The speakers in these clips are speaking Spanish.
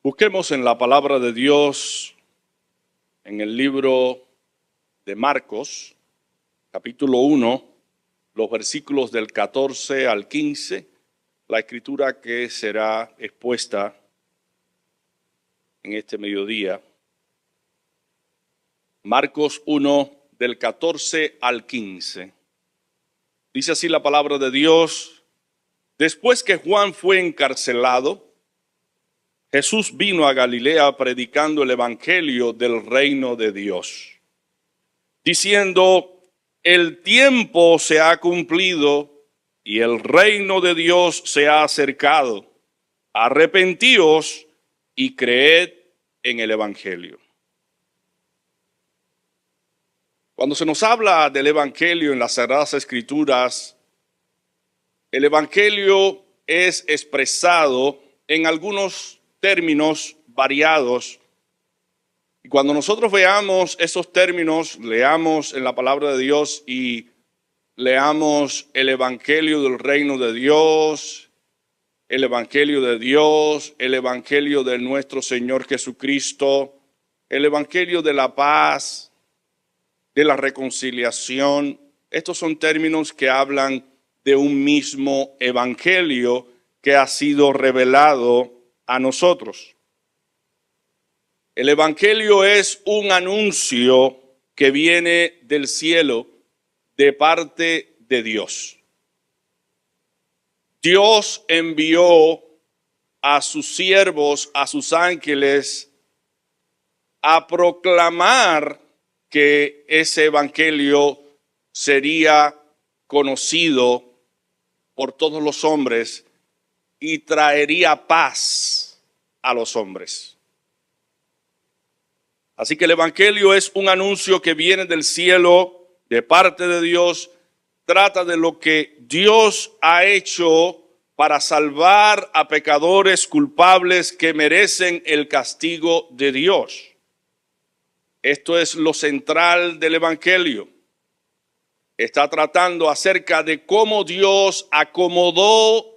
Busquemos en la palabra de Dios, en el libro de Marcos, capítulo 1, los versículos del 14 al 15, la escritura que será expuesta en este mediodía. Marcos 1, del 14 al 15. Dice así la palabra de Dios: después que Juan fue encarcelado, Jesús vino a Galilea predicando el evangelio del reino de Dios, diciendo: el tiempo se ha cumplido y el reino de Dios se ha acercado. Arrepentíos y creed en el evangelio. Cuando se nos habla del evangelio en las Sagradas Escrituras, el evangelio es expresado en algunos términos variados. Y cuando nosotros veamos esos términos, leamos en la palabra de Dios y leamos el evangelio del reino de Dios, el evangelio de Dios, el evangelio de nuestro Señor Jesucristo, el evangelio de la paz, de la reconciliación. Estos son términos que hablan de un mismo evangelio que ha sido revelado a nosotros. El evangelio es un anuncio que viene del cielo de parte de Dios. Dios envió a sus siervos, a sus ángeles, a proclamar que ese evangelio sería conocido por todos los hombres y traería paz a los hombres. Así que el evangelio es un anuncio que viene del cielo, de parte de Dios. Trata de lo que Dios ha hecho para salvar a pecadores culpables que merecen el castigo de Dios. Esto es lo central del evangelio. Está tratando acerca de cómo Dios acomodó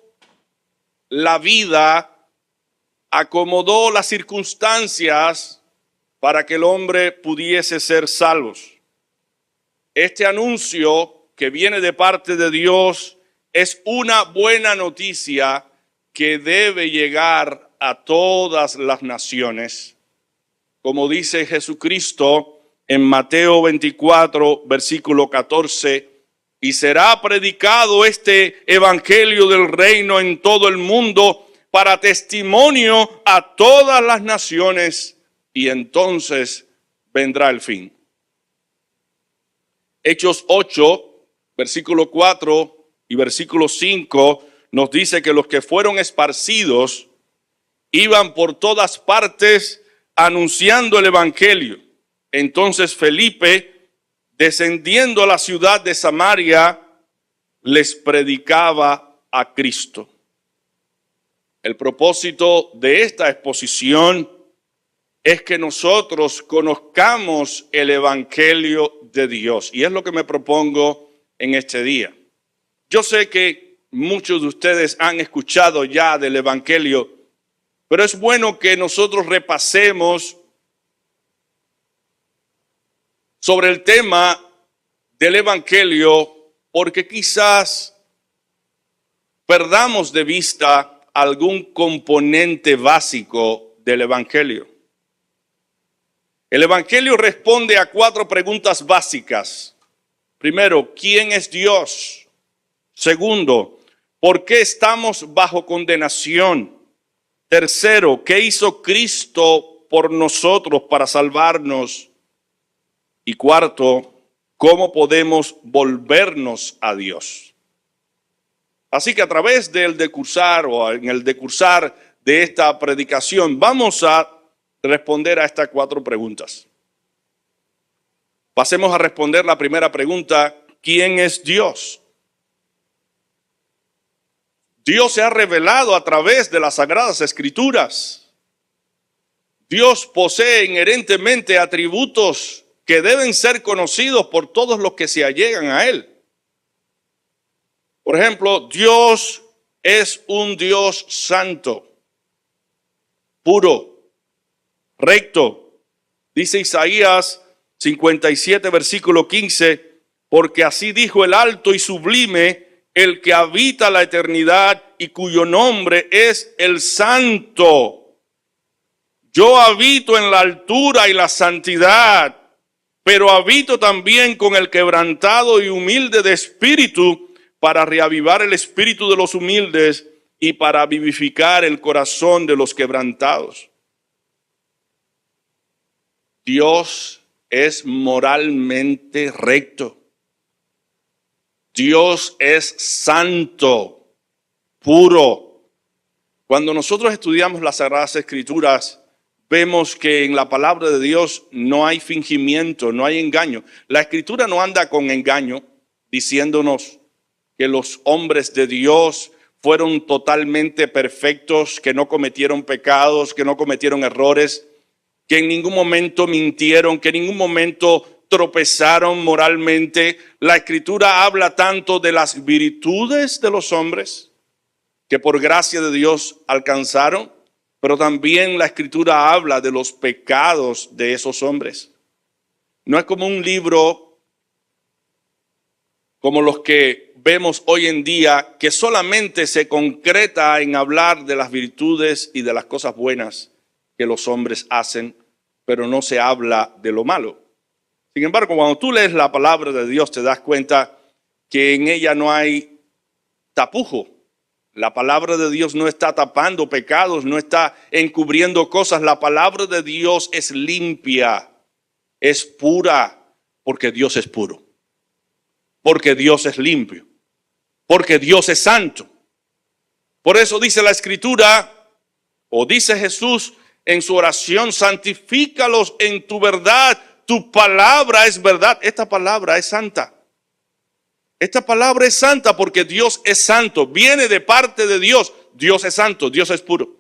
la vida, acomodó las circunstancias para que el hombre pudiese ser salvos. Este anuncio que viene de parte de Dios es una buena noticia que debe llegar a todas las naciones. Como dice Jesucristo en Mateo 24, versículo 14, y será predicado este evangelio del reino en todo el mundo para testimonio a todas las naciones, y entonces vendrá el fin. Hechos 8, versículo 4 y versículo 5 nos dice que los que fueron esparcidos iban por todas partes anunciando el evangelio. Entonces Felipe, descendiendo a la ciudad de Samaria, les predicaba a Cristo. El propósito de esta exposición es que nosotros conozcamos el evangelio de Dios. Y es lo que me propongo en este día. Yo sé que muchos de ustedes han escuchado ya del evangelio, pero es bueno que nosotros repasemos sobre el tema del evangelio, porque quizás perdamos de vista algún componente básico del evangelio. El evangelio responde a 4 preguntas básicas. Primero, ¿quién es Dios? Segundo, ¿por qué estamos bajo condenación? Tercero, ¿qué hizo Cristo por nosotros para salvarnos? Y cuarto, ¿cómo podemos volvernos a Dios? Así que a través del decursar o en el decursar de esta predicación vamos a responder a estas 4 preguntas. Pasemos a responder la primera pregunta: ¿quién es Dios? Dios se ha revelado a través de las Sagradas Escrituras. Dios posee inherentemente atributos que deben ser conocidos por todos los que se allegan a Él. Por ejemplo, Dios es un Dios santo, puro, recto. Dice Isaías 57, versículo 15, porque así dijo el alto y sublime, el que habita la eternidad y cuyo nombre es el Santo. Yo habito en la altura y la santidad, pero habito también con el quebrantado y humilde de espíritu, para reavivar el espíritu de los humildes y para vivificar el corazón de los quebrantados. Dios es moralmente recto. Dios es santo, puro. Cuando nosotros estudiamos las Sagradas Escrituras, vemos que en la palabra de Dios no hay fingimiento, no hay engaño. La Escritura no anda con engaño, diciéndonos que los hombres de Dios fueron totalmente perfectos, que no cometieron pecados, que no cometieron errores, que en ningún momento mintieron, que en ningún momento tropezaron moralmente. La Escritura habla tanto de las virtudes de los hombres que por gracia de Dios alcanzaron, pero también la Escritura habla de los pecados de esos hombres. No es como un libro como los que vemos hoy en día, que solamente se concreta en hablar de las virtudes y de las cosas buenas que los hombres hacen, pero no se habla de lo malo. Sin embargo, cuando tú lees la palabra de Dios, te das cuenta que en ella no hay tapujo. La palabra de Dios no está tapando pecados, no está encubriendo cosas. La palabra de Dios es limpia, es pura, porque Dios es puro. Porque Dios es limpio, porque Dios es santo. Por eso dice la Escritura, o dice Jesús en su oración, santifícalos en tu verdad, tu palabra es verdad. Esta palabra es santa. Esta palabra es santa porque Dios es santo, viene de parte de Dios. Dios es santo, Dios es puro.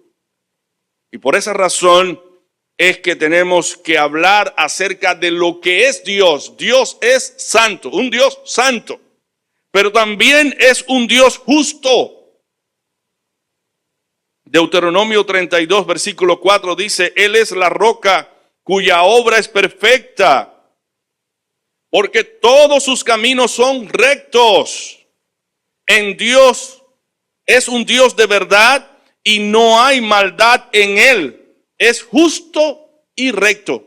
Y por esa razón es que tenemos que hablar acerca de lo que es Dios. Dios es santo, un Dios santo, pero también es un Dios justo. Deuteronomio 32, versículo 4 dice, Él es la roca cuya obra es perfecta, porque todos sus caminos son rectos. En Dios es un Dios de verdad y no hay maldad en Él. Es justo y recto.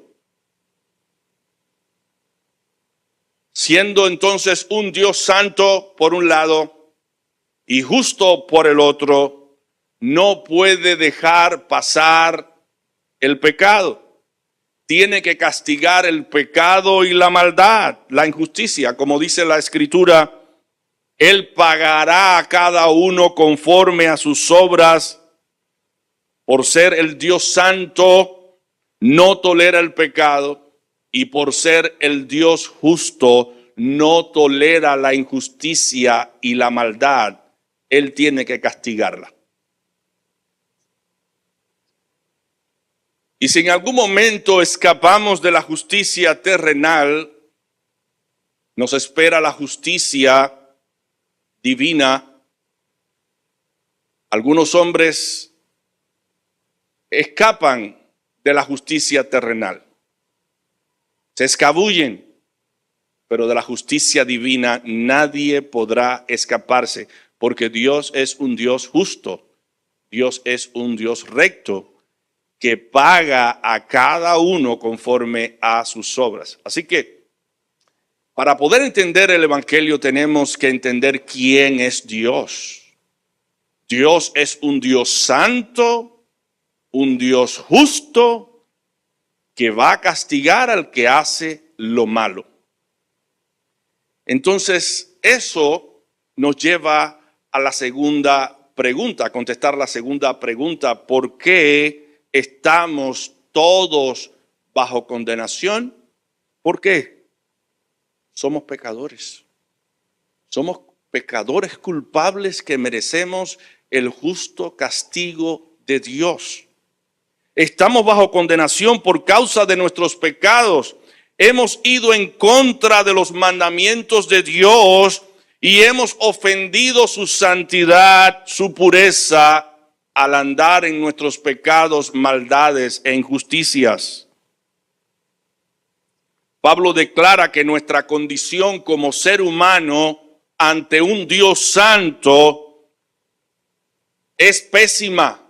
Siendo entonces un Dios santo por un lado y justo por el otro, no puede dejar pasar el pecado. Tiene que castigar el pecado y la maldad, la injusticia. Como dice la Escritura, Él pagará a cada uno conforme a sus obras. Por ser el Dios santo, no tolera el pecado, y por ser el Dios justo, no tolera la injusticia y la maldad. Él tiene que castigarla. Y si en algún momento escapamos de la justicia terrenal, nos espera la justicia divina. Algunos hombres escapan de la justicia terrenal, se escabullen, pero de la justicia divina nadie podrá escaparse, porque Dios es un Dios justo, Dios es un Dios recto, que paga a cada uno conforme a sus obras. Así que, para poder entender el Evangelio tenemos que entender quién es Dios. Dios es un Dios santo, un Dios justo que va a castigar al que hace lo malo. Entonces, eso nos lleva a la segunda pregunta, a contestar la segunda pregunta: ¿por qué estamos todos bajo condenación? ¿Por qué? Somos pecadores. Somos pecadores culpables que merecemos el justo castigo de Dios. Estamos bajo condenación por causa de nuestros pecados. Hemos ido en contra de los mandamientos de Dios y hemos ofendido su santidad, su pureza al andar en nuestros pecados, maldades e injusticias. Pablo declara que nuestra condición como ser humano ante un Dios santo es pésima,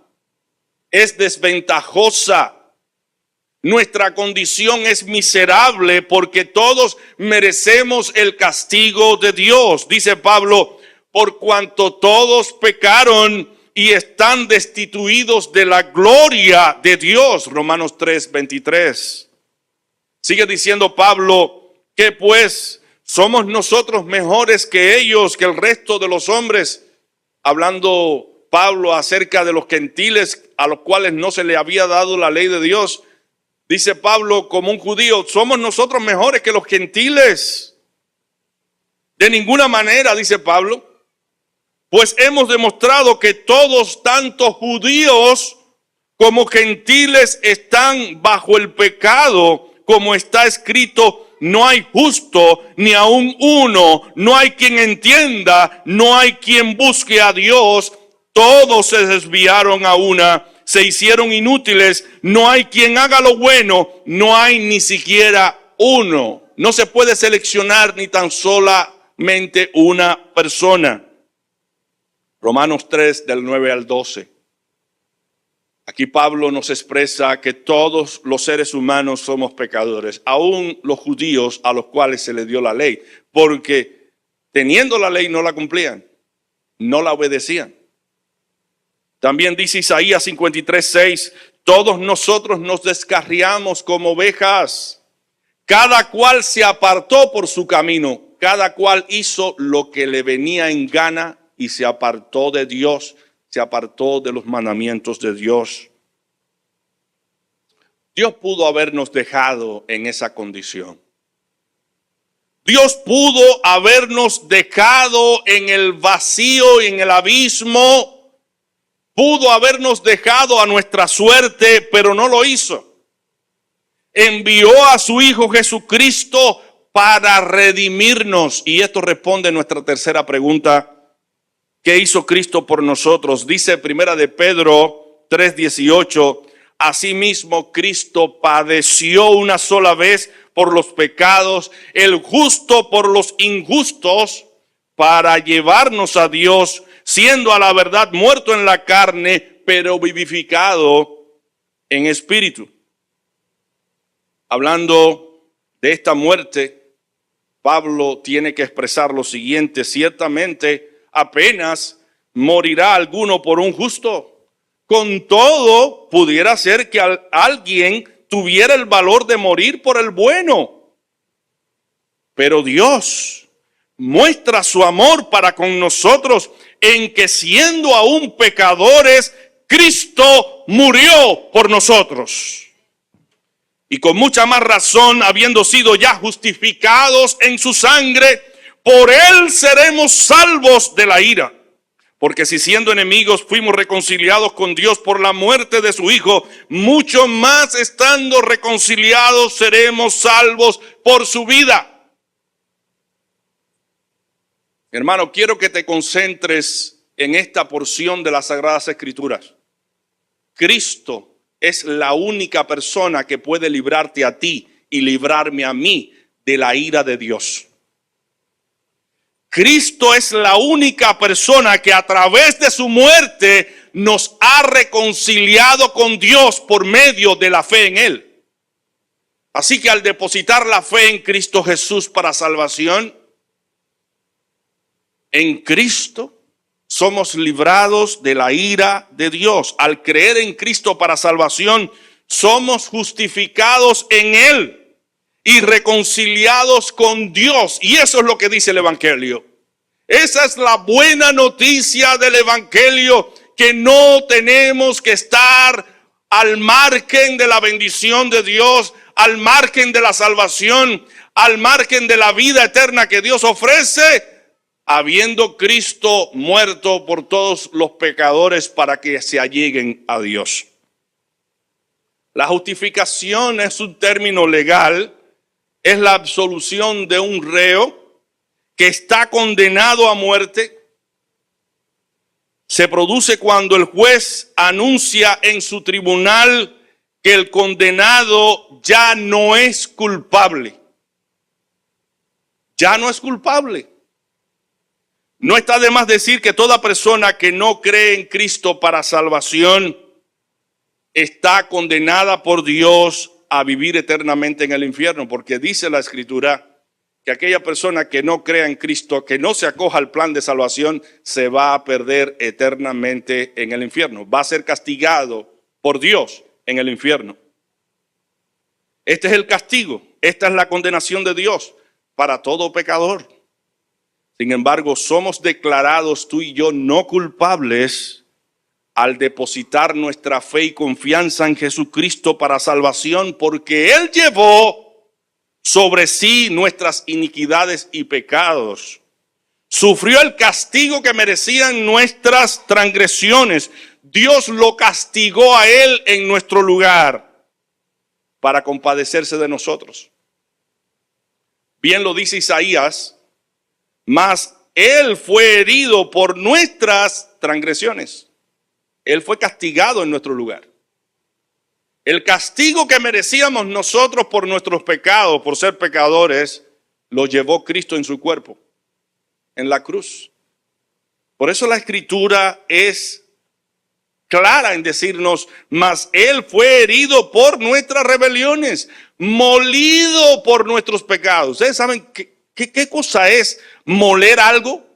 es desventajosa. Nuestra condición es miserable porque todos merecemos el castigo de Dios. Dice Pablo, por cuanto todos pecaron y están destituidos de la gloria de Dios. Romanos 3:23. Sigue diciendo Pablo que pues somos nosotros mejores que ellos, que el resto de los hombres. Hablando Pablo acerca de los gentiles a los cuales no se le había dado la ley de Dios. Dice Pablo como un judío, somos nosotros mejores que los gentiles. De ninguna manera, dice Pablo, pues hemos demostrado que todos, tanto judíos como gentiles, están bajo el pecado, como está escrito, no hay justo ni aun uno, no hay quien entienda, no hay quien busque a Dios, todos se desviaron a una. Se hicieron inútiles, no hay quien haga lo bueno, no hay ni siquiera uno. No se puede seleccionar ni tan solamente una persona. Romanos 3 del 9 al 12. Aquí Pablo nos expresa que todos los seres humanos somos pecadores, aún los judíos a los cuales se les dio la ley, porque teniendo la ley no la cumplían, no la obedecían. También dice Isaías 53:6, todos nosotros nos descarriamos como ovejas, cada cual se apartó por su camino, cada cual hizo lo que le venía en gana y se apartó de Dios, se apartó de los mandamientos de Dios. Dios pudo habernos dejado en esa condición. Dios pudo habernos dejado en el vacío y en el abismo. Pudo habernos dejado a nuestra suerte, pero no lo hizo. Envió a su Hijo Jesucristo para redimirnos. Y esto responde a nuestra tercera pregunta. ¿Qué hizo Cristo por nosotros? Dice primera de Pedro 3:18. Asimismo, Cristo padeció una sola vez por los pecados, el justo por los injustos, para llevarnos a Dios, siendo a la verdad muerto en la carne, pero vivificado en espíritu. Hablando de esta muerte, Pablo tiene que expresar lo siguiente: ciertamente apenas morirá alguno por un justo. Con todo, pudiera ser que alguien tuviera el valor de morir por el bueno. Pero Dios muestra su amor para con nosotros en que siendo aún pecadores, Cristo murió por nosotros. Y con mucha más razón, habiendo sido ya justificados en su sangre, por él seremos salvos de la ira. Porque si siendo enemigos fuimos reconciliados con Dios por la muerte de su Hijo, mucho más estando reconciliados seremos salvos por su vida. Hermano, quiero que te concentres en esta porción de las Sagradas Escrituras. Cristo es la única persona que puede librarte a ti y librarme a mí de la ira de Dios. Cristo es la única persona que a través de su muerte nos ha reconciliado con Dios por medio de la fe en Él. Así que al depositar la fe en Cristo Jesús para salvación, en Cristo somos librados de la ira de Dios. Al creer en Cristo para salvación, somos justificados en Él y reconciliados con Dios. Y eso es lo que dice el Evangelio. Esa es la buena noticia del Evangelio, que no tenemos que estar al margen de la bendición de Dios, al margen de la salvación, al margen de la vida eterna que Dios ofrece, habiendo Cristo muerto por todos los pecadores para que se alleguen a Dios. La justificación es un término legal, es la absolución de un reo que está condenado a muerte se produce cuando el juez anuncia en su tribunal que el condenado ya no es culpable. Ya no es culpable. No está de más decir que toda persona que no cree en Cristo para salvación está condenada por Dios a vivir eternamente en el infierno, porque dice la Escritura que aquella persona que no crea en Cristo, que no se acoja al plan de salvación, se va a perder eternamente en el infierno. Va a ser castigado por Dios en el infierno. Este es el castigo, esta es la condenación de Dios para todo pecador. Sin embargo, somos declarados tú y yo no culpables al depositar nuestra fe y confianza en Jesucristo para salvación, porque Él llevó sobre sí nuestras iniquidades y pecados. Sufrió el castigo que merecían nuestras transgresiones. Dios lo castigó a Él en nuestro lugar para compadecerse de nosotros. Bien lo dice Isaías, mas Él fue herido por nuestras transgresiones. Él fue castigado en nuestro lugar. El castigo que merecíamos nosotros por nuestros pecados, por ser pecadores, lo llevó Cristo en su cuerpo, en la cruz. Por eso la Escritura es clara en decirnos, mas Él fue herido por nuestras rebeliones, molido por nuestros pecados. ¿Ustedes saben qué cosa es moler algo?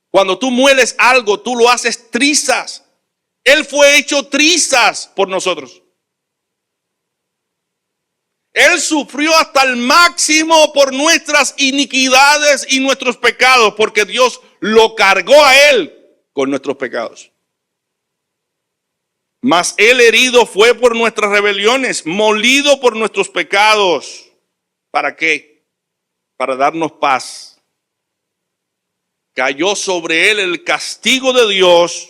Cuando tú mueles algo, tú lo haces trizas. Él fue hecho trizas por nosotros. Él sufrió hasta el máximo por nuestras iniquidades y nuestros pecados, porque Dios lo cargó a Él con nuestros pecados. Mas Él herido fue por nuestras rebeliones, molido por nuestros pecados. ¿Para qué? Para darnos paz. Cayó sobre Él el castigo de Dios.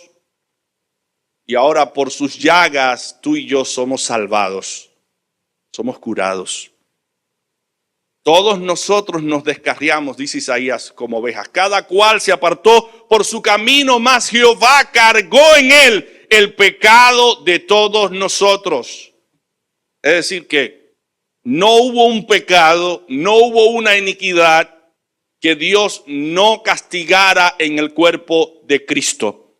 Y ahora por sus llagas tú y yo somos salvados, somos curados. Todos nosotros nos descarriamos, dice Isaías, como ovejas. Cada cual se apartó por su camino, mas Jehová cargó en él el pecado de todos nosotros. Es decir que no hubo un pecado, no hubo una iniquidad que Dios no castigara en el cuerpo de Cristo,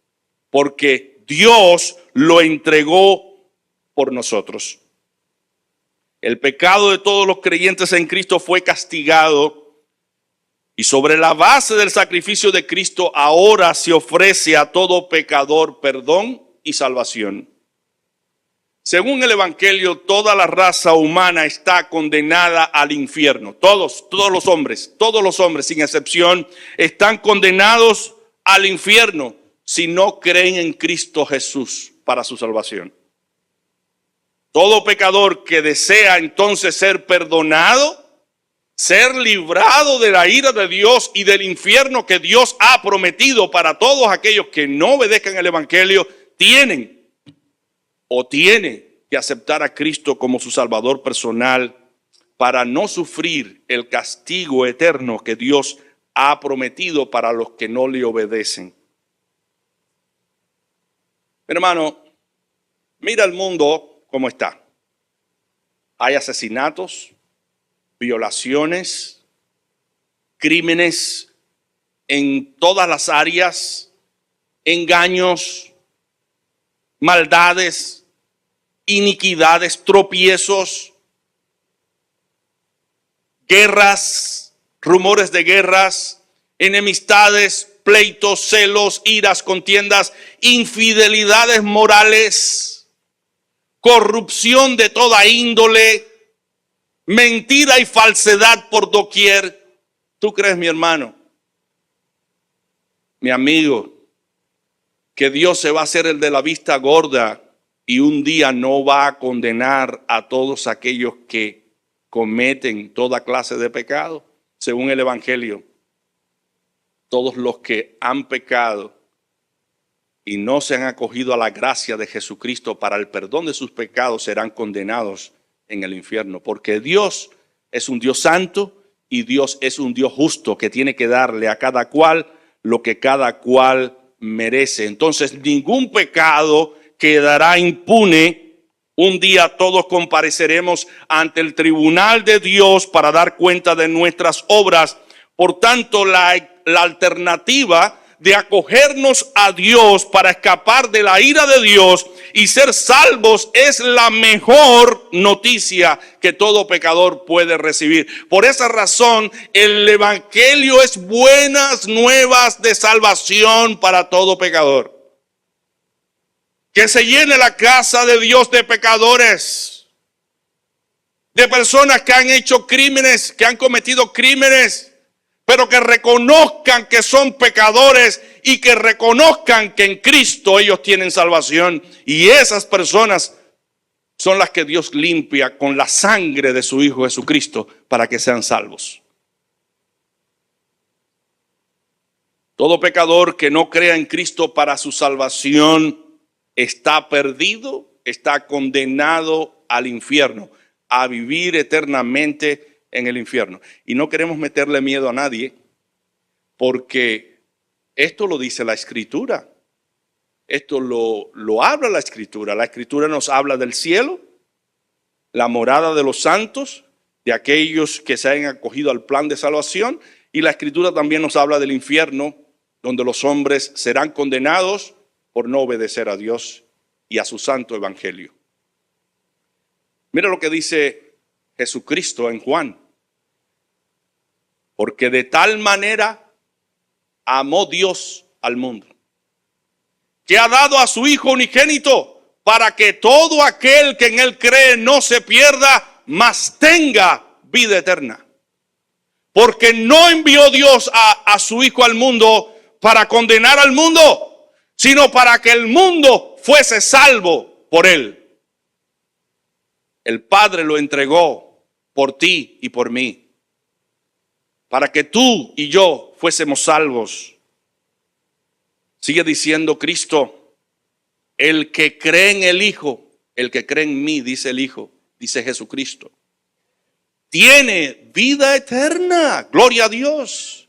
porque Dios lo entregó por nosotros. El pecado de todos los creyentes en Cristo fue castigado y sobre la base del sacrificio de Cristo ahora se ofrece a todo pecador perdón y salvación. Según el Evangelio, toda la raza humana está condenada al infierno. Todos los hombres sin excepción están condenados al infierno si no creen en Cristo Jesús para su salvación. Todo pecador que desea entonces ser perdonado, ser librado de la ira de Dios y del infierno que Dios ha prometido para todos aquellos que no obedezcan el Evangelio, tiene que aceptar a Cristo como su Salvador personal para no sufrir el castigo eterno que Dios ha prometido para los que no le obedecen. Hermano, mira el mundo como está. Hay asesinatos, violaciones, crímenes en todas las áreas, engaños, maldades, iniquidades, tropiezos, guerras, rumores de guerras, enemistades, pleitos, celos, iras, contiendas, infidelidades morales, corrupción de toda índole, mentira y falsedad por doquier. ¿Tú crees, mi hermano, mi amigo, que Dios se va a hacer el de la vista gorda y un día no va a condenar a todos aquellos que cometen toda clase de pecado? Según el Evangelio, todos los que han pecado y no se han acogido a la gracia de Jesucristo para el perdón de sus pecados serán condenados en el infierno, porque Dios es un Dios santo y Dios es un Dios justo que tiene que darle a cada cual lo que cada cual merece. Entonces, ningún pecado quedará impune. Un día todos compareceremos ante el tribunal de Dios para dar cuenta de nuestras obras. Por tanto, la alternativa de acogernos a Dios para escapar de la ira de Dios y ser salvos es la mejor noticia que todo pecador puede recibir. Por esa razón, el evangelio es buenas nuevas de salvación para todo pecador. Que se llene la casa de Dios de pecadores, de personas que han hecho crímenes, que han cometido crímenes, pero que reconozcan que son pecadores y que reconozcan que en Cristo ellos tienen salvación. Y esas personas son las que Dios limpia con la sangre de su Hijo Jesucristo para que sean salvos. Todo pecador que no crea en Cristo para su salvación está perdido, está condenado al infierno, a vivir eternamente en el infierno. Y no queremos meterle miedo a nadie, porque esto lo dice la Escritura. Esto lo habla la Escritura. La Escritura nos habla del cielo, la morada de los santos, de aquellos que se hayan acogido al plan de salvación. Y la Escritura también nos habla del infierno, donde los hombres serán condenados por no obedecer a Dios y a su santo evangelio. Mira lo que dice Jesucristo en Juan. Porque de tal manera amó Dios al mundo, que ha dado a su Hijo unigénito, para que todo aquel que en él cree no se pierda, mas tenga vida eterna. Porque no envió Dios a su Hijo al mundo para condenar al mundo, sino para que el mundo fuese salvo por él. El Padre lo entregó por ti y por mí, para que tú y yo fuésemos salvos. Sigue diciendo Cristo, el que cree en el Hijo, el que cree en mí, dice el Hijo, dice Jesucristo, tiene vida eterna. Gloria a Dios.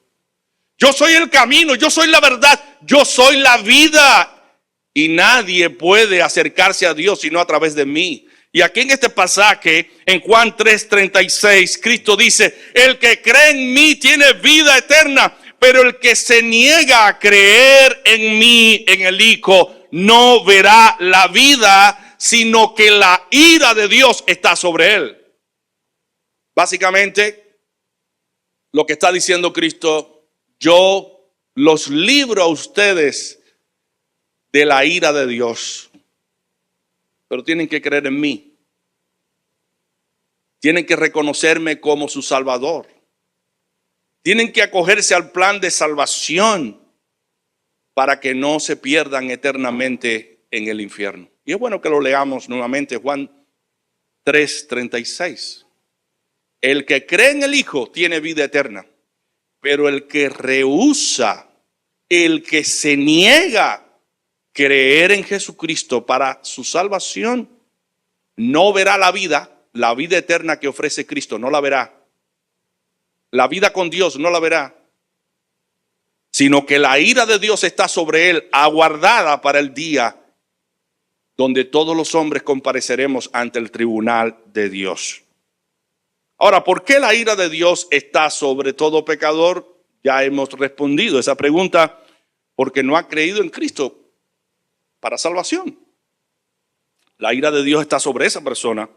Yo soy el camino, yo soy la verdad, yo soy la vida. Y nadie puede acercarse a Dios sino a través de mí. Y aquí en este pasaje, en Juan 3:36, Cristo dice, el que cree en mí tiene vida eterna, pero el que se niega a creer en mí, en el Hijo, no verá la vida, sino que la ira de Dios está sobre él. Básicamente, lo que está diciendo Cristo, yo los libro a ustedes de la ira de Dios, pero tienen que creer en mí. Tienen que reconocerme como su Salvador. Tienen que acogerse al plan de salvación para que no se pierdan eternamente en el infierno. Y es bueno que lo leamos nuevamente, Juan 3:36. El que cree en el Hijo tiene vida eterna, pero el que rehúsa, el que se niega a creer en Jesucristo para su salvación, no verá la vida eterna que ofrece Cristo, no la verá. La vida con Dios no la verá, sino que la ira de Dios está sobre él, aguardada para el día donde todos los hombres compareceremos ante el tribunal de Dios. Ahora, ¿por qué la ira de Dios está sobre todo pecador? Ya hemos respondido esa pregunta, porque no ha creído en Cristo para salvación. La ira de Dios está sobre esa persona.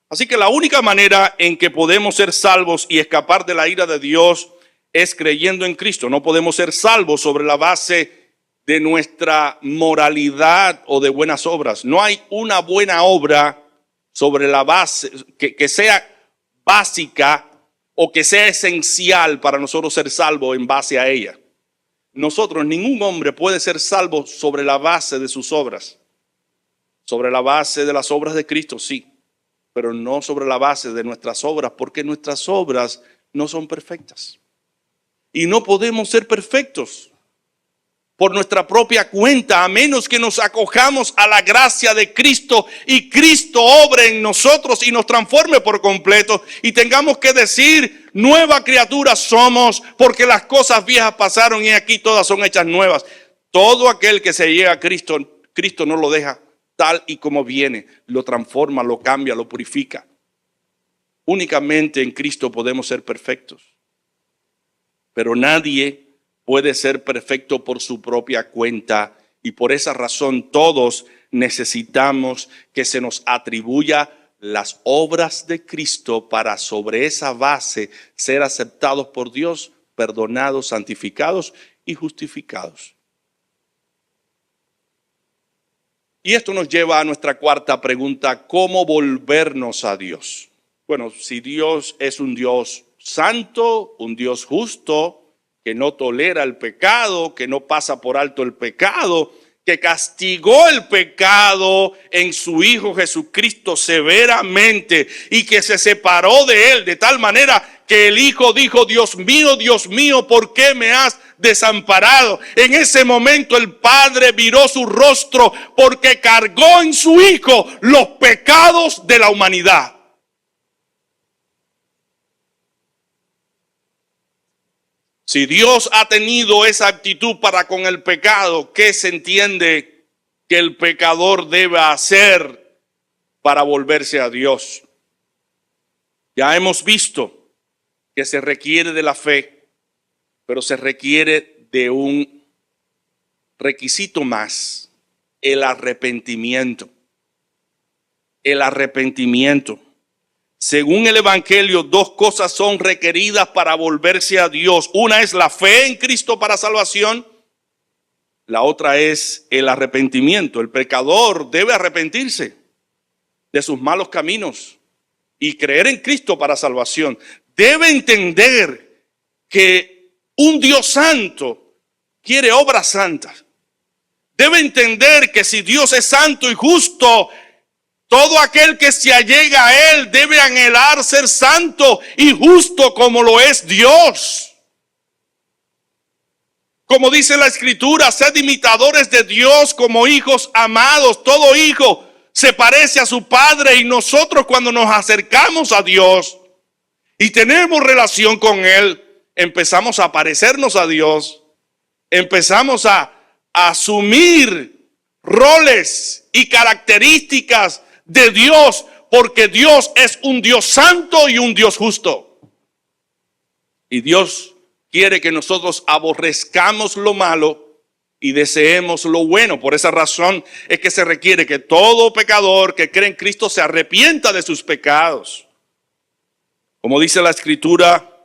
Así que la única manera en que podemos ser salvos y escapar de la ira de Dios es creyendo en Cristo. No podemos ser salvos sobre la base de nuestra moralidad o de buenas obras. No hay una buena obra sobre la base que sea básica o que sea esencial para nosotros ser salvos en base a ella. Nosotros, ningún hombre puede ser salvo sobre la base de sus obras. Sobre la base de las obras de Cristo, sí, pero no sobre la base de nuestras obras, porque nuestras obras no son perfectas. Y no podemos ser perfectos. por nuestra propia cuenta, a menos que nos acojamos a la gracia de Cristo y Cristo obre en nosotros y nos transforme por completo y tengamos que decir, nueva criatura somos, porque las cosas viejas pasaron y aquí todas son hechas nuevas. Todo aquel que se llega a Cristo, Cristo no lo deja tal y como viene, lo transforma, lo cambia, lo purifica. Únicamente en Cristo podemos ser perfectos, pero nadie puede ser perfecto por su propia cuenta y por esa razón todos necesitamos que se nos atribuya las obras de Cristo para sobre esa base ser aceptados por Dios, perdonados, santificados y justificados. Y esto nos lleva a nuestra cuarta pregunta: ¿cómo volvernos a Dios? Bueno, si Dios es un Dios santo, un Dios justo, que no tolera el pecado, que no pasa por alto el pecado, que castigó el pecado en su Hijo Jesucristo severamente y que se separó de él de tal manera que el Hijo dijo, Dios mío, ¿por qué me has desamparado? En ese momento el Padre viró su rostro porque cargó en su Hijo los pecados de la humanidad. Si Dios ha tenido esa actitud para con el pecado, ¿qué se entiende que el pecador debe hacer para volverse a Dios? Ya hemos visto que se requiere de la fe, pero se requiere de un requisito más: el arrepentimiento. El arrepentimiento. Según el Evangelio, dos cosas son requeridas para volverse a Dios. Una es la fe en Cristo para salvación. La otra es el arrepentimiento. El pecador debe arrepentirse de sus malos caminos y creer en Cristo para salvación. Debe entender que un Dios santo quiere obras santas. Debe entender que si Dios es santo y justo, todo aquel que se allega a Él debe anhelar ser santo y justo como lo es Dios. Como dice la Escritura, sed imitadores de Dios como hijos amados. Todo hijo se parece a su padre y nosotros cuando nos acercamos a Dios y tenemos relación con Él, empezamos a parecernos a Dios, empezamos a asumir roles y características de Dios, porque Dios es un Dios santo y un Dios justo. Y Dios quiere que nosotros aborrezcamos lo malo y deseemos lo bueno. Por esa razón es que se requiere que todo pecador que cree en Cristo se arrepienta de sus pecados. Como dice la Escritura,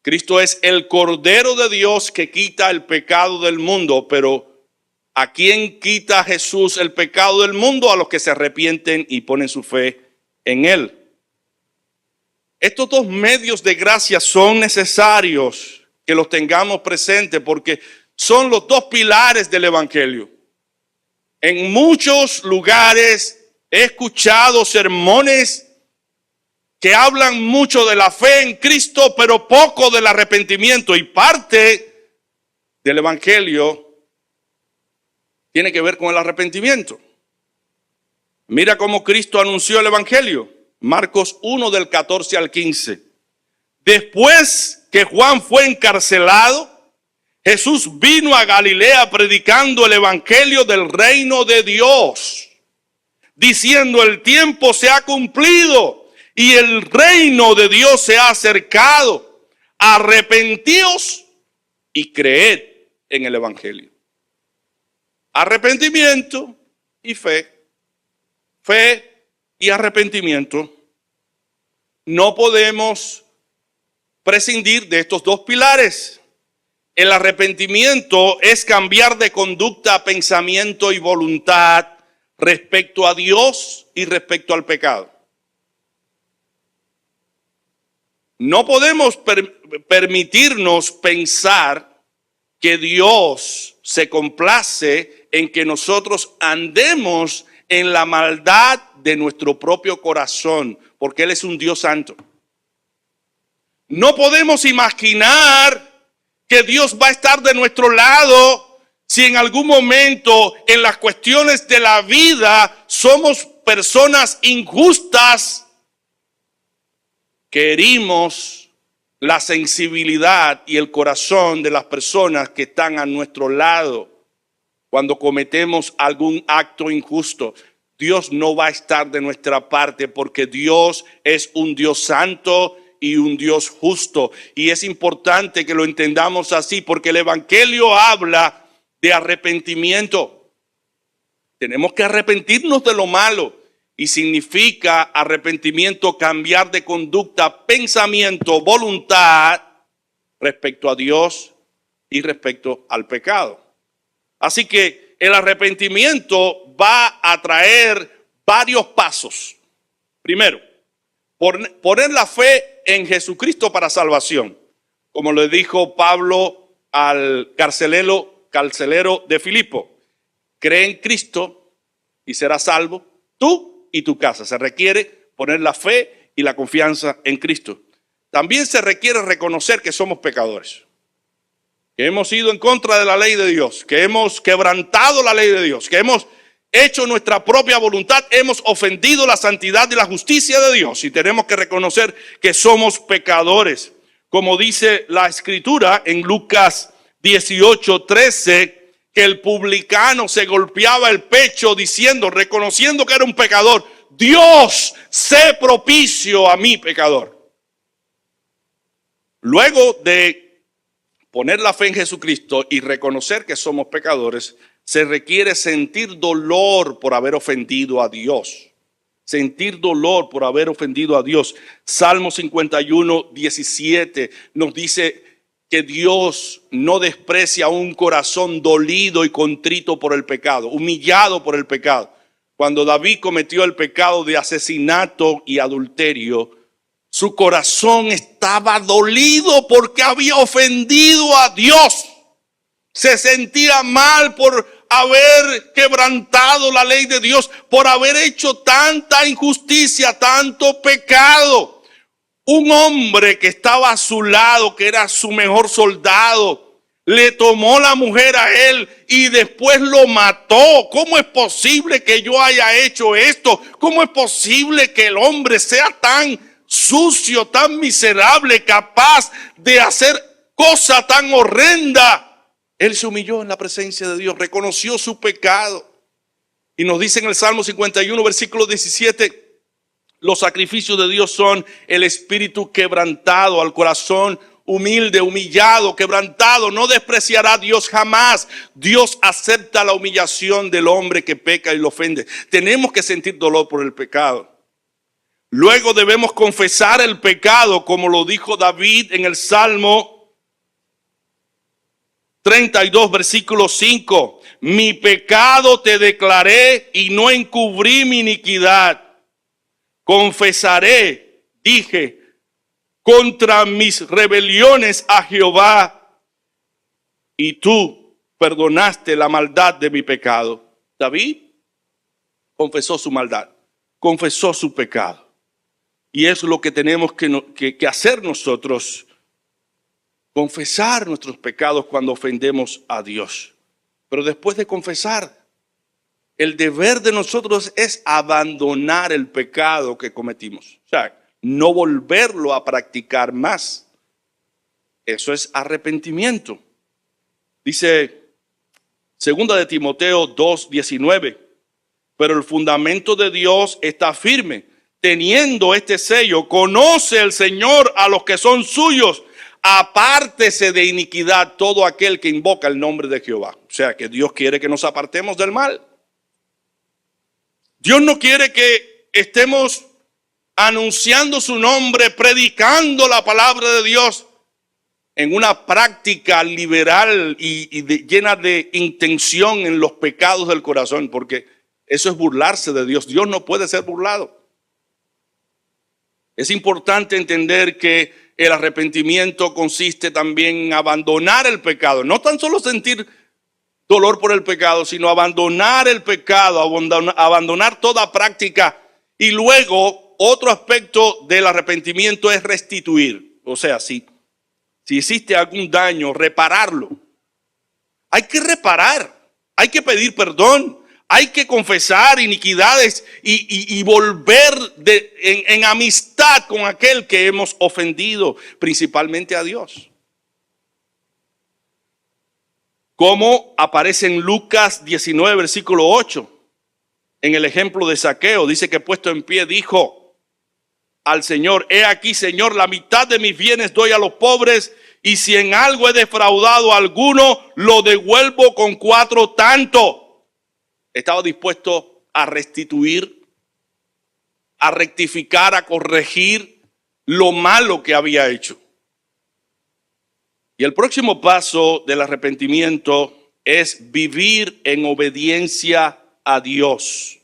Cristo es el Cordero de Dios que quita el pecado del mundo, pero ¿a quién quita Jesús el pecado del mundo? A los que se arrepienten y ponen su fe en Él. Estos dos medios de gracia son necesarios que los tengamos presentes porque son los dos pilares del Evangelio. En muchos lugares he escuchado sermones que hablan mucho de la fe en Cristo, pero poco del arrepentimiento. Y parte del Evangelio tiene que ver con el arrepentimiento. Mira cómo Cristo anunció el Evangelio. Marcos 1 del 14 al 15. Después que Juan fue encarcelado, Jesús vino a Galilea predicando el Evangelio del reino de Dios, diciendo: el tiempo se ha cumplido y el reino de Dios se ha acercado. Arrepentíos y creed en el Evangelio. Arrepentimiento y fe. Fe y arrepentimiento. No podemos prescindir de estos dos pilares. El arrepentimiento es cambiar de conducta, pensamiento y voluntad respecto a Dios y respecto al pecado. No podemos permitirnos pensar que Dios se complace en que nosotros andemos en la maldad de nuestro propio corazón, porque Él es un Dios santo. No podemos imaginar que Dios va a estar de nuestro lado Si en algún momento en las cuestiones de la vida somos personas injustas, que herimos la sensibilidad y el corazón de las personas que están a nuestro lado cuando cometemos algún acto injusto, Dios no va a estar de nuestra parte, porque Dios es un Dios santo y un Dios justo. Y es importante que lo entendamos así, porque el Evangelio habla de arrepentimiento. Tenemos que arrepentirnos de lo malo, y significa arrepentimiento cambiar de conducta, pensamiento, voluntad respecto a Dios y respecto al pecado. Así que el arrepentimiento va a traer varios pasos. Primero, poner la fe en Jesucristo para salvación. Como le dijo Pablo al carcelero de Filipo: cree en Cristo y serás salvo tú y tu casa. Se requiere poner la fe y la confianza en Cristo. También se requiere reconocer que somos pecadores, que hemos ido en contra de la ley de Dios, que hemos quebrantado la ley de Dios, que hemos hecho nuestra propia voluntad, hemos ofendido la santidad y la justicia de Dios, y tenemos que reconocer que somos pecadores. Como dice la Escritura en Lucas 18:13, que el publicano se golpeaba el pecho diciendo, reconociendo que era un pecador: Dios, sé propicio a mi pecador. Luego de poner la fe en Jesucristo y reconocer que somos pecadores, se requiere sentir dolor por haber ofendido a Dios. Sentir dolor por haber ofendido a Dios. Salmo 51:17 nos dice que Dios no desprecia un corazón dolido y contrito por el pecado, humillado por el pecado. Cuando David cometió el pecado de asesinato y adulterio, su corazón estaba dolido porque había ofendido a Dios. Se sentía mal por haber quebrantado la ley de Dios, por haber hecho tanta injusticia, tanto pecado. Un hombre que estaba a su lado, que era su mejor soldado, le tomó la mujer a él y después lo mató. ¿Cómo es posible que yo haya hecho esto? ¿Cómo es posible que el hombre sea tan sucio, tan miserable, capaz de hacer cosa tan horrenda? Él se humilló en la presencia de Dios, reconoció su pecado. Y nos dice en el Salmo 51, versículo 17, los sacrificios de Dios son el espíritu quebrantado, al corazón humilde, humillado, quebrantado. No despreciará Dios jamás. Dios acepta la humillación del hombre que peca y lo ofende. Tenemos que sentir dolor por el pecado. Luego debemos confesar el pecado, como lo dijo David en el Salmo 32, versículo 5. Mi pecado te declaré y no encubrí mi iniquidad. Confesaré, dije, contra mis rebeliones a Jehová, y tú perdonaste la maldad de mi pecado. David confesó su maldad, confesó su pecado. Y es lo que tenemos que hacer nosotros: confesar nuestros pecados cuando ofendemos a Dios. Pero después de confesar, el deber de nosotros es abandonar el pecado que cometimos. O sea, no volverlo a practicar más. Eso es arrepentimiento. Dice 2 de Timoteo 2:19. Pero el fundamento de Dios está firme. Teniendo este sello, conoce el Señor a los que son suyos. Apártese de iniquidad todo aquel que invoca el nombre de Jehová. O sea, que Dios quiere que nos apartemos del mal. Dios no quiere que estemos anunciando su nombre, predicando la palabra de Dios en una práctica liberal y llena de intención en los pecados del corazón, porque eso es burlarse de Dios. Dios no puede ser burlado. Es importante entender que el arrepentimiento consiste también en abandonar el pecado. No tan solo sentir dolor por el pecado, sino abandonar el pecado, abandonar toda práctica. Y luego, otro aspecto del arrepentimiento es restituir. O sea, si hiciste algún daño, repararlo. Hay que reparar, hay que pedir perdón, hay que confesar iniquidades y volver en amistad con aquel que hemos ofendido, principalmente a Dios. Como aparece en Lucas 19, versículo 8, en el ejemplo de Zaqueo, dice que puesto en pie dijo al Señor: he aquí, Señor, la mitad de mis bienes doy a los pobres, y si en algo he defraudado a alguno, lo devuelvo con 4 tantos. Estaba dispuesto a restituir, a rectificar, a corregir lo malo que había hecho. Y el próximo paso del arrepentimiento es vivir en obediencia a Dios.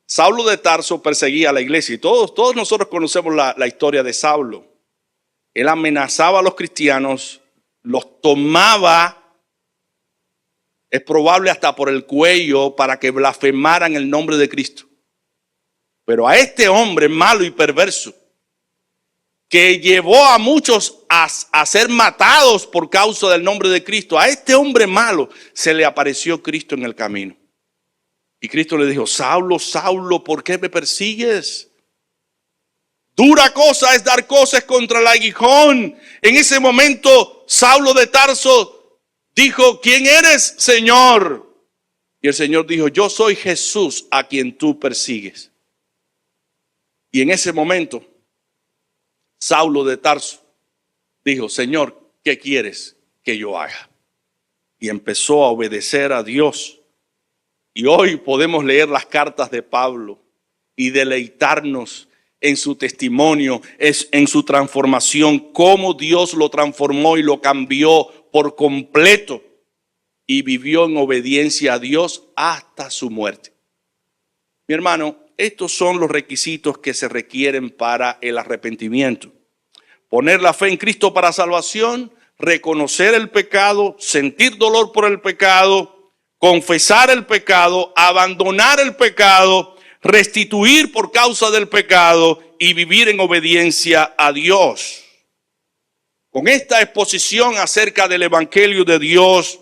Saulo de Tarso perseguía a la iglesia y todos nosotros conocemos la historia de Saulo. Él amenazaba a los cristianos, los tomaba, es probable hasta por el cuello, para que blasfemaran el nombre de Cristo. Pero a este hombre malo y perverso, que llevó a muchos a ser matados por causa del nombre de Cristo, a este hombre malo se le apareció Cristo en el camino. Y Cristo le dijo: Saulo, Saulo, ¿por qué me persigues? Dura cosa es dar cosas contra el aguijón. En ese momento Saulo de Tarso dijo: ¿quién eres, Señor? Y el Señor dijo: yo soy Jesús a quien tú persigues. Y en ese momento Saulo de Tarso dijo: Señor, ¿qué quieres que yo haga? Y empezó a obedecer a Dios. Y hoy podemos leer las cartas de Pablo y deleitarnos en su testimonio, en su transformación, cómo Dios lo transformó y lo cambió por completo y vivió en obediencia a Dios hasta su muerte. Mi hermano, estos son los requisitos que se requieren para el arrepentimiento: poner la fe en Cristo para salvación, reconocer el pecado, sentir dolor por el pecado, confesar el pecado, abandonar el pecado, restituir por causa del pecado y vivir en obediencia a Dios. Con esta exposición acerca del Evangelio de Dios,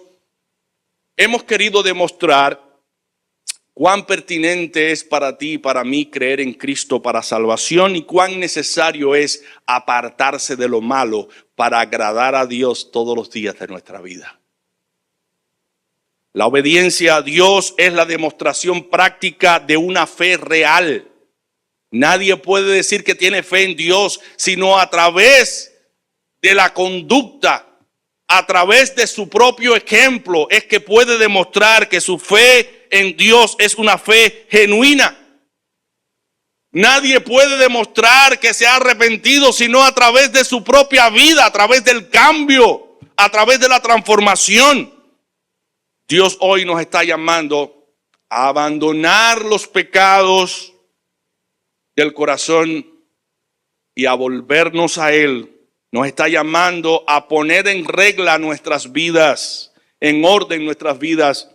hemos querido demostrar cuán pertinente es para ti y para mí creer en Cristo para salvación y cuán necesario es apartarse de lo malo para agradar a Dios todos los días de nuestra vida. La obediencia a Dios es la demostración práctica de una fe real. Nadie puede decir que tiene fe en Dios sino a través de la conducta, a través de su propio ejemplo, es que puede demostrar que su fe en Dios es una fe genuina. Nadie puede demostrar que se ha arrepentido sino a través de su propia vida, a través del cambio, a través de la transformación. Dios hoy nos está llamando a abandonar los pecados del corazón y a volvernos a Él. Nos está llamando a poner en regla nuestras vidas, en orden nuestras vidas.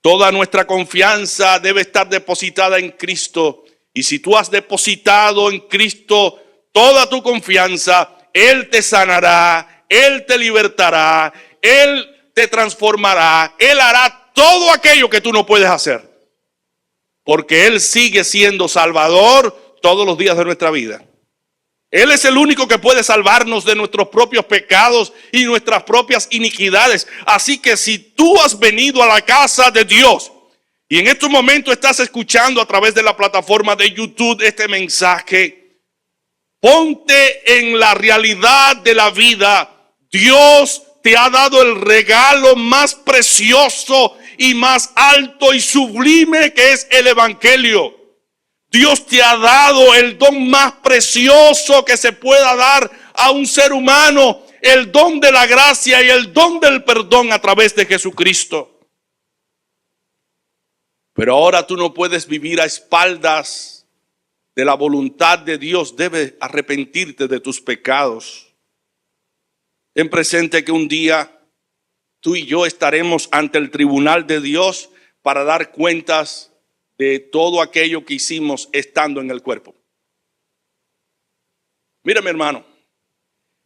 Toda nuestra confianza debe estar depositada en Cristo. Y si tú has depositado en Cristo toda tu confianza, Él te sanará, Él te libertará, Él te transformará, Él hará todo aquello que tú no puedes hacer. Porque Él sigue siendo Salvador todos los días de nuestra vida. Él es el único que puede salvarnos de nuestros propios pecados y nuestras propias iniquidades. Así que si tú has venido a la casa de Dios y en estos momentos estás escuchando a través de la plataforma de YouTube este mensaje, ponte en la realidad de la vida. Dios te ha dado el regalo más precioso y más alto y sublime que es el Evangelio. Dios te ha dado el don más precioso que se pueda dar a un ser humano, el don de la gracia y el don del perdón a través de Jesucristo. Pero ahora tú no puedes vivir a espaldas de la voluntad de Dios. Debes arrepentirte de tus pecados. Ten presente que un día tú y yo estaremos ante el tribunal de Dios para dar cuentas de todo aquello que hicimos estando en el cuerpo. Mira, mi hermano,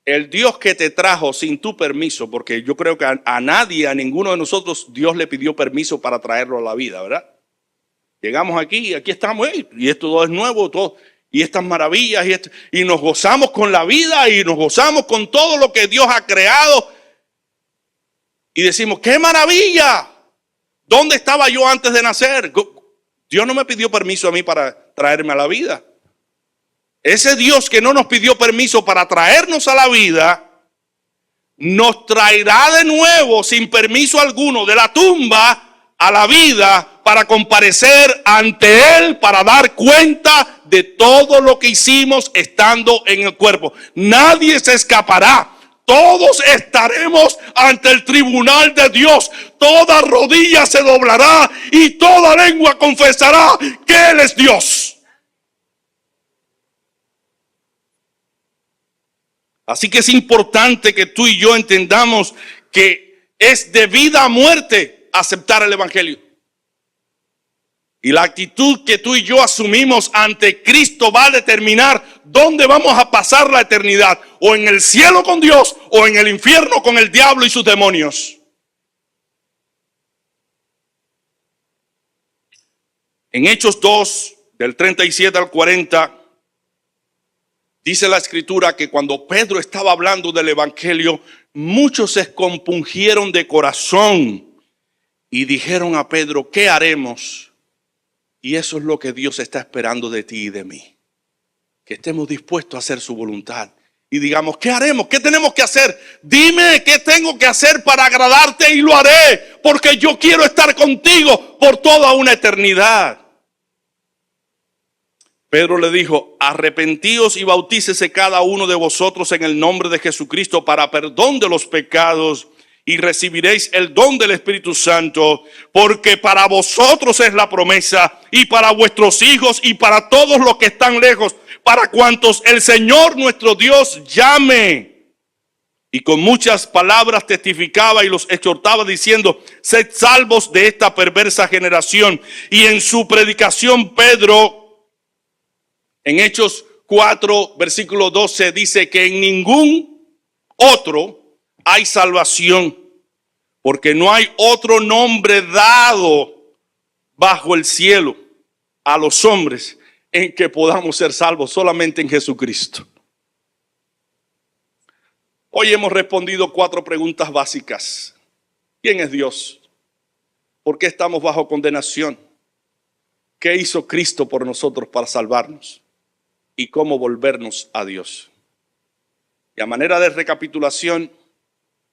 El Dios que te trajo sin tu permiso, porque yo creo que a nadie, a ninguno de nosotros, Dios le pidió permiso para traerlo a la vida, ¿verdad? Llegamos aquí y aquí estamos, y esto todo es nuevo, todo, y estas maravillas, y nos gozamos con la vida y nos gozamos con todo lo que Dios ha creado. Y decimos, ¡qué maravilla! ¿Dónde estaba yo antes de nacer? Dios no me pidió permiso a mí para traerme a la vida. Ese Dios que no nos pidió permiso para traernos a la vida, nos traerá de nuevo sin permiso alguno de la tumba a la vida para comparecer ante Él, para dar cuenta de todo lo que hicimos estando en el cuerpo. Nadie se escapará. Todos estaremos ante el tribunal de Dios. Toda rodilla se doblará y toda lengua confesará que Él es Dios. Así que es importante que tú y yo entendamos que es de vida a muerte aceptar el Evangelio. Y la actitud que tú y yo asumimos ante Cristo va a determinar dónde vamos a pasar la eternidad. O en el cielo con Dios o en el infierno con el diablo y sus demonios. En Hechos 2, del 37 al 40, dice la Escritura que cuando Pedro estaba hablando del Evangelio, muchos se compungieron de corazón y dijeron a Pedro, ¿qué haremos? Y eso es lo que Dios está esperando de ti y de mí. Que estemos dispuestos a hacer su voluntad. Y digamos, ¿qué haremos? ¿Qué tenemos que hacer? Dime qué tengo que hacer para agradarte y lo haré. Porque yo quiero estar contigo por toda una eternidad. Pedro le dijo, arrepentíos y bautícese cada uno de vosotros en el nombre de Jesucristo para perdón de los pecados y recibiréis el don del Espíritu Santo, porque para vosotros es la promesa y para vuestros hijos y para todos los que están lejos, para cuantos el Señor nuestro Dios llame. Y con muchas palabras testificaba y los exhortaba diciendo, sed salvos de esta perversa generación. Y en su predicación Pedro, en Hechos 4, versículo 12, dice que en ningún otro hay salvación, porque no hay otro nombre dado bajo el cielo a los hombres en que podamos ser salvos, solamente en Jesucristo. Hoy hemos respondido 4 preguntas básicas. ¿Quién es Dios? ¿Por qué estamos bajo condenación? ¿Qué hizo Cristo por nosotros para salvarnos? ¿Y cómo volvernos a Dios? Y a manera de recapitulación,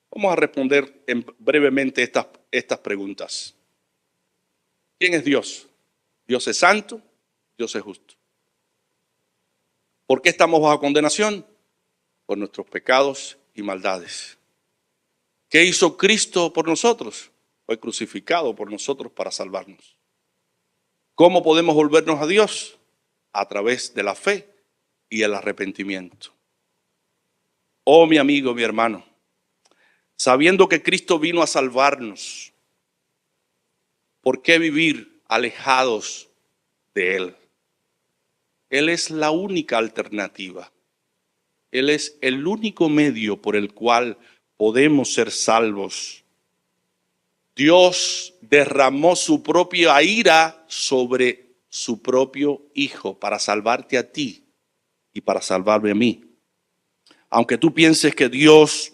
vamos a responder brevemente estas preguntas. ¿Quién es Dios? Dios es santo, Dios es justo. ¿Por qué estamos bajo condenación? Por nuestros pecados y maldades. ¿Qué hizo Cristo por nosotros? Fue crucificado por nosotros para salvarnos. ¿Cómo podemos volvernos a Dios? A través de la fe y el arrepentimiento. Oh, mi amigo, mi hermano, sabiendo que Cristo vino a salvarnos, ¿por qué vivir alejados de Él? Él es la única alternativa. Él es el único medio por el cual podemos ser salvos. Dios derramó su propia ira sobre su propio Hijo para salvarte a ti y para salvarme a mí. Aunque tú pienses que Dios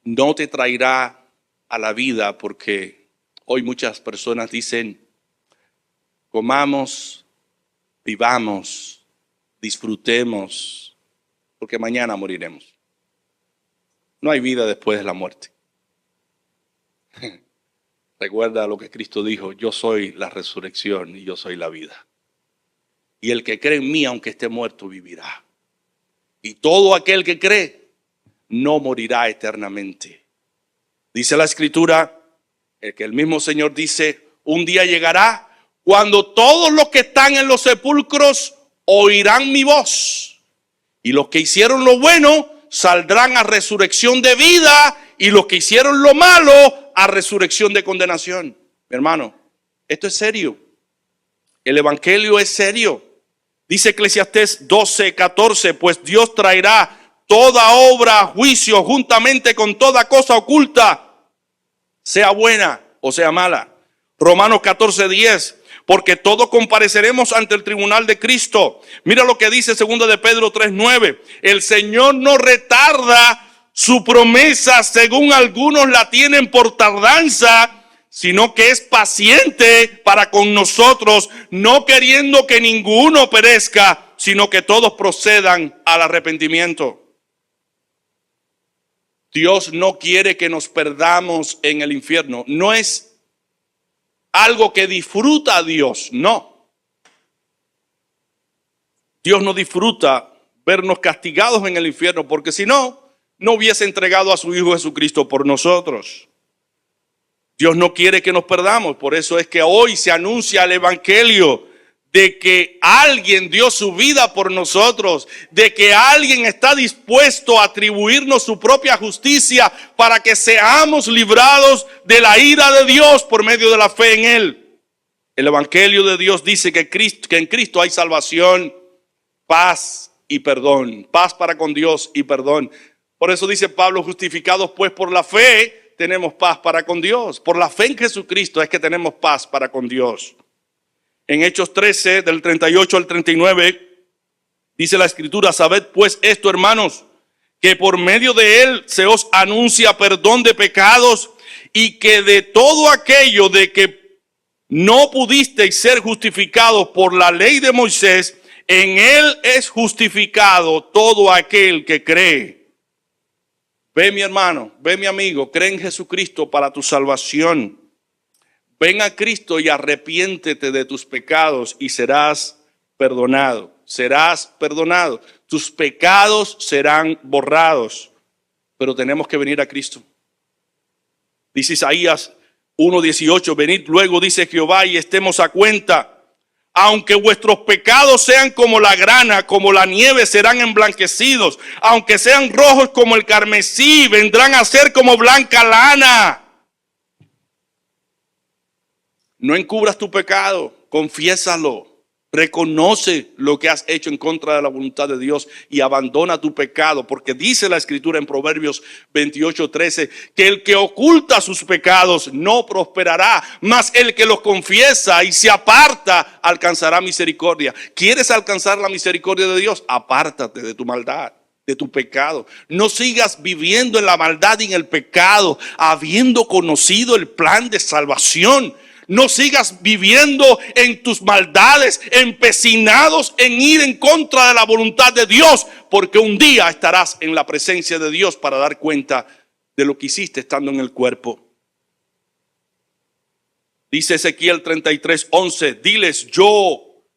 no te traerá a la vida, porque hoy muchas personas dicen, comamos, vivamos, disfrutemos, porque mañana moriremos. No hay vida después de la muerte. Recuerda lo que Cristo dijo, yo soy la resurrección y yo soy la vida. Y el que cree en mí, aunque esté muerto, vivirá. Y todo aquel que cree, no morirá eternamente. Dice la Escritura, que el mismo Señor dice, un día llegará cuando todos los que están en los sepulcros oirán mi voz. Y los que hicieron lo bueno saldrán a resurrección de vida, y los que hicieron lo malo a resurrección de condenación. Mi hermano, esto es serio. El Evangelio es serio. Dice Eclesiastés 12:14, pues Dios traerá toda obra a juicio juntamente con toda cosa oculta, sea buena o sea mala. Romanos 14:10, porque todos compareceremos ante el tribunal de Cristo. Mira lo que dice 2 de Pedro 3:9. El Señor no retarda su promesa, según algunos la tienen por tardanza, sino que es paciente para con nosotros, no queriendo que ninguno perezca, sino que todos procedan al arrepentimiento. Dios no quiere que nos perdamos en el infierno. No es algo que disfruta Dios, no. Dios no disfruta vernos castigados en el infierno, porque si no, no hubiese entregado a su Hijo Jesucristo por nosotros. Dios no quiere que nos perdamos, por eso es que hoy se anuncia el evangelio de que alguien dio su vida por nosotros, de que alguien está dispuesto a atribuirnos su propia justicia para que seamos librados de la ira de Dios por medio de la fe en Él. El evangelio de Dios dice que en Cristo hay salvación, paz y perdón, paz para con Dios y perdón. Por eso dice Pablo, justificados pues por la fe, tenemos paz para con Dios. Por la fe en Jesucristo es que tenemos paz para con Dios. En Hechos 13, del 38 al 39, dice la Escritura, sabed pues esto, hermanos, que por medio de él se os anuncia perdón de pecados, y que de todo aquello de que no pudisteis ser justificados por la ley de Moisés, en él es justificado todo aquel que cree. Ve, mi hermano, ve, mi amigo, cree en Jesucristo para tu salvación. Ven a Cristo y arrepiéntete de tus pecados y serás perdonado. Serás perdonado. Tus pecados serán borrados. Pero tenemos que venir a Cristo. Dice Isaías 1:18, venid luego, dice Jehová, y estemos a cuenta. Aunque vuestros pecados sean como la grana, como la nieve, serán emblanquecidos. Aunque sean rojos como el carmesí, vendrán a ser como blanca lana. No encubras tu pecado, confiésalo, reconoce lo que has hecho en contra de la voluntad de Dios y abandona tu pecado, porque dice la Escritura en Proverbios 28:13 que el que oculta sus pecados no prosperará, mas el que los confiesa y se aparta alcanzará misericordia. ¿Quieres alcanzar la misericordia de Dios? Apártate de tu maldad, de tu pecado. No sigas viviendo en la maldad y en el pecado, habiendo conocido el plan de salvación. No sigas viviendo en tus maldades, empecinados en ir en contra de la voluntad de Dios, porque un día estarás en la presencia de Dios para dar cuenta de lo que hiciste estando en el cuerpo. Dice Ezequiel 33:11, diles,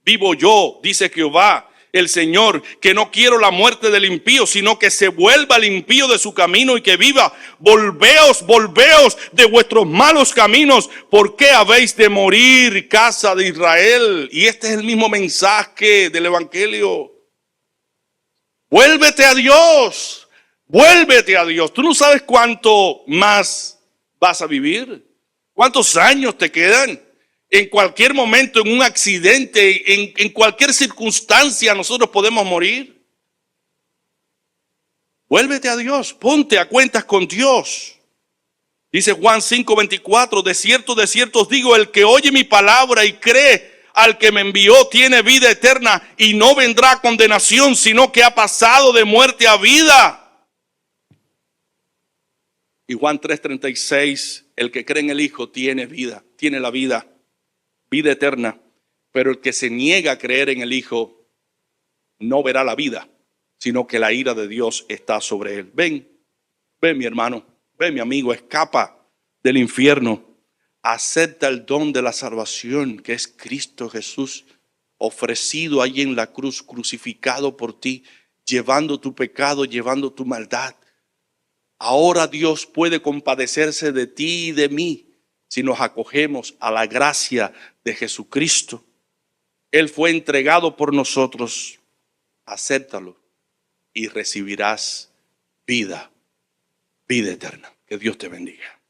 vivo yo, dice Jehová, el Señor, que no quiero la muerte del impío, sino que se vuelva el impío de su camino y que viva. Volveos de vuestros malos caminos. ¿Por qué habéis de morir, casa de Israel? Y este es el mismo mensaje del evangelio. Vuélvete a Dios. Vuélvete a Dios. Tú no sabes cuánto más vas a vivir. ¿Cuántos años te quedan? En cualquier momento, en un accidente, en cualquier circunstancia, nosotros podemos morir. Vuélvete a Dios, ponte a cuentas con Dios. Dice Juan 5:24, de cierto os digo, el que oye mi palabra y cree al que me envió tiene vida eterna y no vendrá a condenación, sino que ha pasado de muerte a vida. Y Juan 3:36, el que cree en el Hijo tiene vida, tiene la vida eterna, pero el que se niega a creer en el Hijo no verá la vida, sino que la ira de Dios está sobre él. Ven mi hermano, ven mi amigo, escapa del infierno, acepta el don de la salvación que es Cristo Jesús, ofrecido allí en la cruz, crucificado por ti, llevando tu pecado, llevando tu maldad. Ahora Dios puede compadecerse de ti y de mí si nos acogemos a la gracia de Jesucristo. Él fue entregado por nosotros. Acéptalo y recibirás vida eterna. Que Dios te bendiga.